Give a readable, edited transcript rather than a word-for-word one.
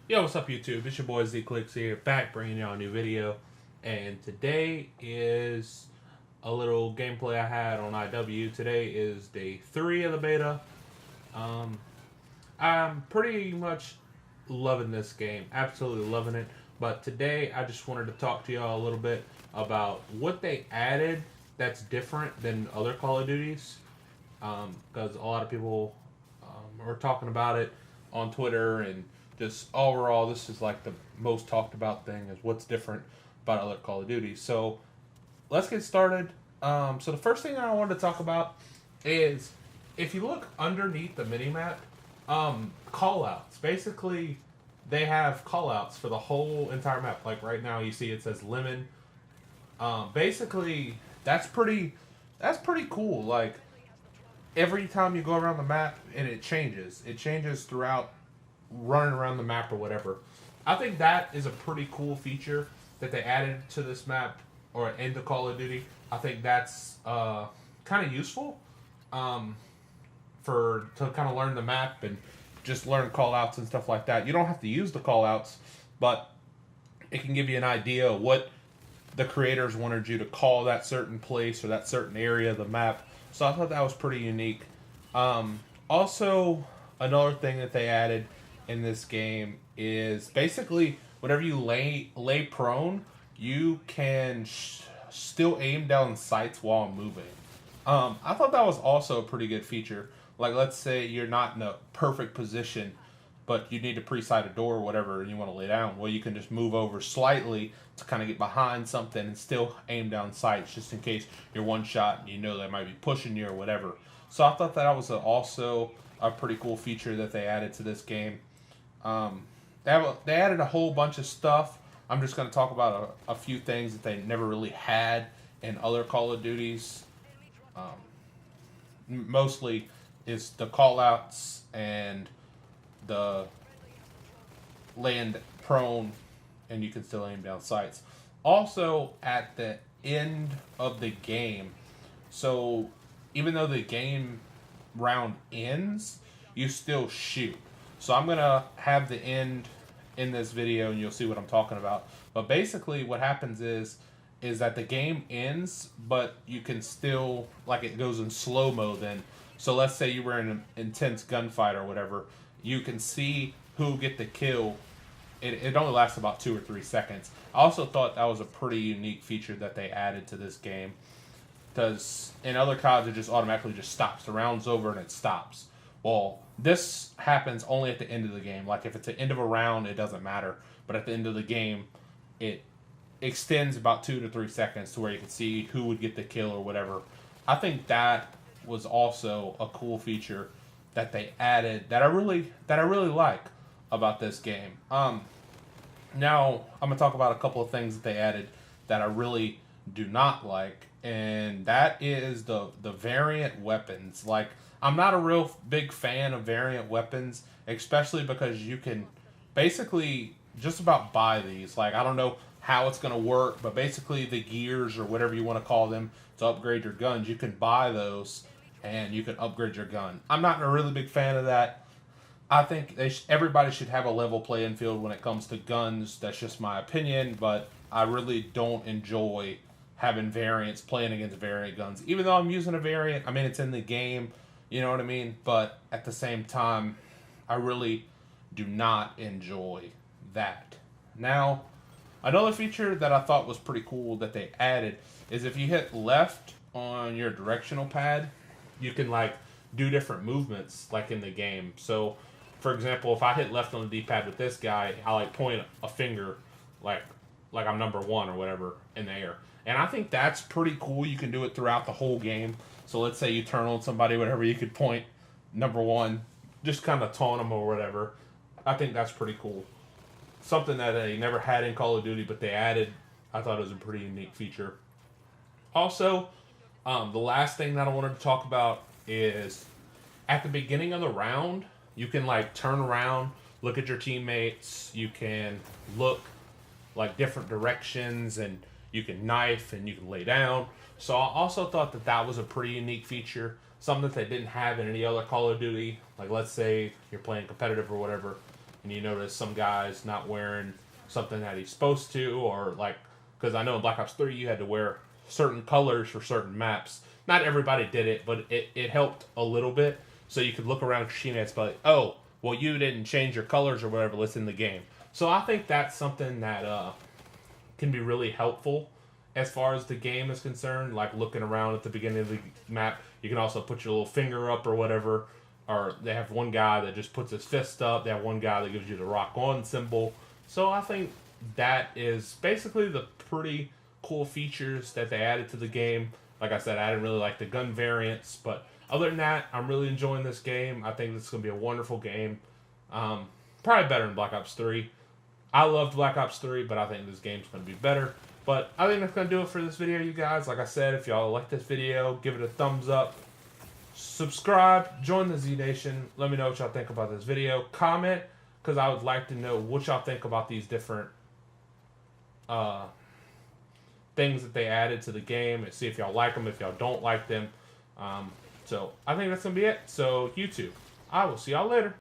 Yo, what's up YouTube? It's your boy ZCLICKZ here, back bringing y'all a new video. And today is a little gameplay I had on IW. Today is day 3 of the beta. Um, I'm pretty much loving this game, absolutely loving it. But today I just wanted to talk to y'all a little bit about what they added that's different than other Call of Duties. Because a lot of people are talking about it on Twitter, and just overall, this is like the most talked about thing is what's different about other Call of Duty. So let's get started. So the first thing I wanted to talk about is if you look underneath the minimap, callouts. Basically, they have callouts for the whole entire map. Like right now, you see it says lemon. Basically, that's pretty cool. Like every time you go around the map and it changes. It changes throughout running around the map or whatever. I think that is a pretty cool feature that they added to this map or into Call of Duty. I think that's kind of useful for to kind of learn the map and just learn call outs and stuff like that. You don't have to use the call outs, but it can give you an idea of what the creators wanted you to call that certain place or that certain area of the map. So I thought that was pretty unique. Also, another thing that they added in this game is basically whenever you lay prone, you can still aim down sights while moving. I thought that was also a pretty good feature. Like, let's say you're not in a perfect position, but you need to pre-sight a door or whatever, and you want to lay down. Well, you can just move over slightly to kind of get behind something and still aim down sights, just in case you're one shot and you know they might be pushing you or whatever. So I thought that was also a pretty cool feature that they added to this game. They added a whole bunch of stuff. I'm just going to talk about a few things that they never really had in other Call of Duties. Mostly is the callouts and the land prone, and you can still aim down sights. Also, at the end of the game, so even though the game round ends, you still shoot. So I'm gonna have the end in this video, and you'll see what I'm talking about. But basically, what happens is that the game ends, but you can still, like, it goes in slow mo then. So let's say you were in an intense gunfight or whatever, you can see who get the kill. It only lasts about 2 or 3 seconds. I also thought that was a pretty unique feature that they added to this game, because in other CODs it just automatically just stops. The round's over and it stops. Well, this happens only at the end of the game. Like if it's the end of a round, it doesn't matter. But at the end of the game, it extends about 2 to 3 seconds to where you can see who would get the kill or whatever. I think that was also a cool feature that they added that I really like about this game. Now I'm gonna talk about a couple of things that they added that I really do not like, and that is the variant weapons. Like, I'm not a real big fan of variant weapons, especially because you can basically just about buy these. Like, I don't know how it's going to work, but basically the gears or whatever you want to call them to upgrade your guns, you can buy those and you can upgrade your gun. I'm not a really big fan of that. I think everybody should have a level playing field when it comes to guns. That's just my opinion, but I really don't enjoy having variants, playing against variant guns. Even though I'm using a variant, I mean, it's in the game, you know what I mean? But at the same time, I really do not enjoy that. Now, another feature that I thought was pretty cool that they added is if you hit left on your directional pad, you can, like, do different movements, like, in the game. So, for example, if I hit left on the D-pad with this guy, I, like, point a finger, like I'm number 1 or whatever in the air. And I think that's pretty cool. You can do it throughout the whole game. So let's say you turn on somebody, whatever, you could point number 1, just kind of taunt them or whatever. I think that's pretty cool. Something that they never had in Call of Duty, but they added. I thought it was a pretty unique feature. Also, the last thing that I wanted to talk about is at the beginning of the round, you can, like, turn around, look at your teammates. You can look, like, different directions, and you can knife and you can lay down. So I also thought that that was a pretty unique feature, something that they didn't have in any other Call of Duty. Like, let's say you're playing competitive or whatever, and you notice some guys not wearing something that he's supposed to, or like, because I know in Black Ops 3 you had to wear certain colors for certain maps. Not everybody did it, but it helped a little bit. So you could look around Kashina and be like, oh, well, you didn't change your colors or whatever, let's in the game. So I think that's something that can be really helpful as far as the game is concerned. Like looking around at the beginning of the map, you can also put your little finger up or whatever. Or they have one guy that just puts his fist up. They have one guy that gives you the rock on symbol. So I think that is basically the pretty cool features that they added to the game. Like I said, I didn't really like the gun variants, but other than that, I'm really enjoying this game. I think this is going to be a wonderful game. Probably better than Black Ops 3. I loved Black Ops 3, but I think this game's going to be better. But I think that's going to do it for this video, you guys. Like I said, if y'all like this video, give it a thumbs up. Subscribe, join the Z Nation. Let me know what y'all think about this video. Comment, because I would like to know what y'all think about these different things that they added to the game, and see if y'all like them, if y'all don't like them. So I think that's going to be it. So YouTube, I will see y'all later.